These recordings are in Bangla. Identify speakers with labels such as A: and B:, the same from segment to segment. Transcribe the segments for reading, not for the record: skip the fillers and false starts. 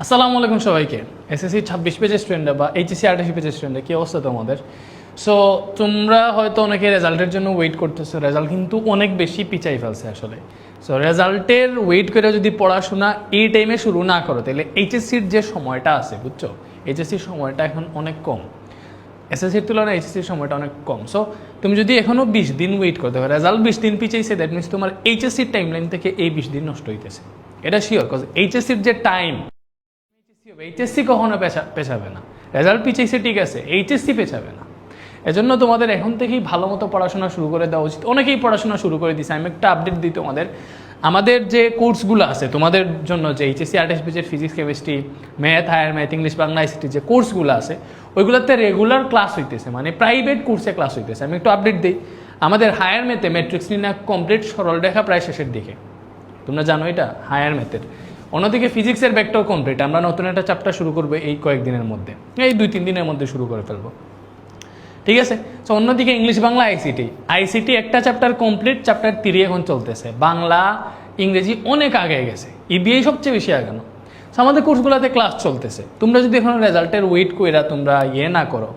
A: আসসালামু আলাইকুম সবাইকে। এসএসসি 26 পেজের স্টুডেন্ট বা এইচএসসি 28 পেজের স্টুডেন্ট, কী অবস্থা তোমাদের? সো তোমরা হয়তো অনেকে রেজাল্টের জন্য ওয়েট করতেছো, রেজাল্ট কিন্তু অনেক বেশি পিছাই ফেলছে আসলে। সো রেজাল্টের ওয়েট করে যদি পড়াশোনা এই টাইমে শুরু না করো, তাহলে এইচএসসির যে সময়টা আছে, বুঝছো, এইচএসসির সময়টা এখন অনেক কম। এসএসসির তুলনায় এইচএসসির সময়টা অনেক কম। সো তুমি যদি এখনও 20 দিন ওয়েট করতে হবে, রেজাল্ট 20 দিন পিছাইছে, দ্যাট মিনস তোমার এইচএসসির টাইম লাইন থেকে এই 20 দিন নষ্ট হইতেছে, এটা শিওর। কজ এইচএসসির যে টাইম, এইচএসসি কখনো পেছাবে না। রেজাল্ট পিছাইছে ঠিক আছে, এইচএসসি পেছাবে না। এজন্য তোমাদের এখন থেকেই ভালো মতো পড়াশোনা শুরু করে দেওয়া উচিত। অনেকেই পড়াশোনা শুরু করে দিচ্ছে। আমি একটা আপডেট দিই তোমাদের, আমাদের যে কোর্সগুলো আছে তোমাদের জন্য, যে এইচএসসি 28 পেজের physics, chemistry, math, higher math, English, Bangla, ICT যে কোর্সগুলো আছে, ওইগুলোতে রেগুলার ক্লাস হইতেছে, মানে প্রাইভেট কোর্সে ক্লাস হইতেছে। আমি একটু আপডেট দিই, আমাদের হায়ার ম্যাথে ম্যাট্রিক্স নিয়ে কমপ্লিট সরলরেখা প্রায় শেষের দিকে, তোমরা জানো এটা হায়ার ম্যাথের। অন্যদিকে ফিজিক্সের ভেক্টর কমপ্লিট, আমরা নতুন একটা চ্যাপ্টার শুরু করবো এই কয়েকদিনের মধ্যে, এই 2-3 দিনের মধ্যে শুরু করে ফেলবো, ঠিক আছে। সো অন্যদিকে ইংলিশ, বাংলা, আইসিটি একটা চ্যাপ্টার কমপ্লিট, চ্যাপ্টার 3 এখন চলতেছে। বাংলা, ইংরেজি অনেক আগে গেছে, ইবিআই সবচেয়ে বেশি আগানো। সো আমাদের কোর্সগুলোতে ক্লাস চলতেছে। তোমরা যদি এখন রেজাল্টের ওয়েট কইরা তোমরা না করো,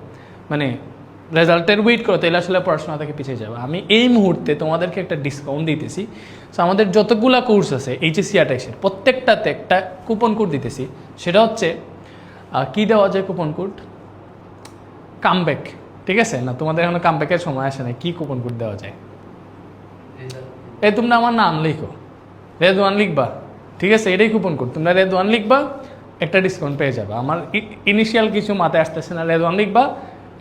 A: মানে রেজাল্টের ওয়েট করো, তাহলে আসলে পড়াশোনা থেকে পিছিয়ে যাবে। আমি এই মুহূর্তে তোমাদেরকে একটা ডিসকাউন্ট দিতেছি। সো আমাদের যতগুলা কোর্স আছে এইচএসসি 28-এর প্রত্যেকটাতে একটা কুপন কোড দিতেছি। সেটা হচ্ছে কী দেওয়া যায় কুপন কোড? কামব্যাক, ঠিক আছে না? তোমাদের এখনো কামব্যাকের সময় আসে না, কী কুপন কোড দেওয়া যায়? তোমরা আমার নাম লিখো, রেদওয়ান লিখবা, ঠিক আছে, এটাই কুপন কোড। তোমরা রেদওয়ান লিখবা, একটা ডিসকাউন্ট পেয়ে যাবে। আমার ইনিশিয়াল কিছু মাথায় আসতেছে না, রেদওয়ান লিখবা,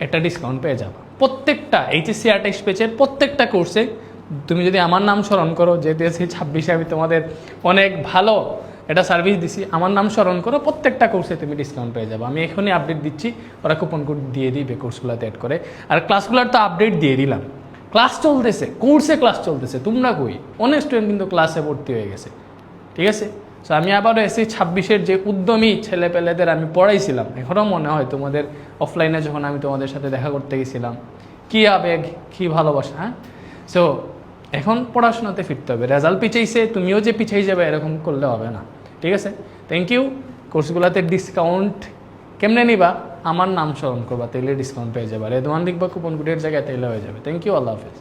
A: একটা ডিসকাউন্ট পেয়ে যাবে। প্রত্যেকটা এইচএসসি 28 পেজের প্রত্যেকটা কোর্সে তুমি যদি আমার নাম স্মরণ করো, যেহেতু এসএসসি 26-এ আমি তোমাদের অনেক ভালো এটা সার্ভিস দিছি, আমার নাম স্মরণ করো, প্রত্যেকটা কোর্সে তুমি ডিসকাউন্ট পেয়ে যাবে। আমি এখনই আপডেট দিচ্ছি, ওরা কুপন কোড দিয়ে দিবে কোর্সগুলোতে অ্যাড করে। আর ক্লাসগুলোর তো আপডেট দিয়ে দিলাম, ক্লাস চলতেছে, কোর্সে ক্লাস চলতেছে, তোমরা কই? অনেক স্টুডেন্ট কিন্তু ক্লাসে ভর্তি হয়ে গেছে, ঠিক আছে। সো আমি আবারও এসএসসি 26-এর যে উদ্যমী ছেলেপেলেদের আমি পড়াইছিলাম, এখনও মনে হয় তোমাদের অফলাইনে যখন আমি তোমাদের সাথে দেখা করতে গেছিলাম, কী আবেগ, কী ভালোবাসা। হ্যাঁ, সো এখন পড়াশোনাতে ফিরতে হবে। রেজাল্ট পিছাইছে, তুমিও যে পিছাই যাবে এরকম করলে হবে না, ঠিক আছে। Thank you. কোর্সগুলোতে ডিসকাউন্ট কেমনে নিবা? আমার নাম স্মরণ করবা, তাইলে ডিসকাউন্ট পেয়ে যাবে। রেদওয়ান লিখবা কুপন কোডের জায়গায়, তাইলে হয়ে যাবে। থ্যাংক ইউ, আল্লাহ হাফেজ।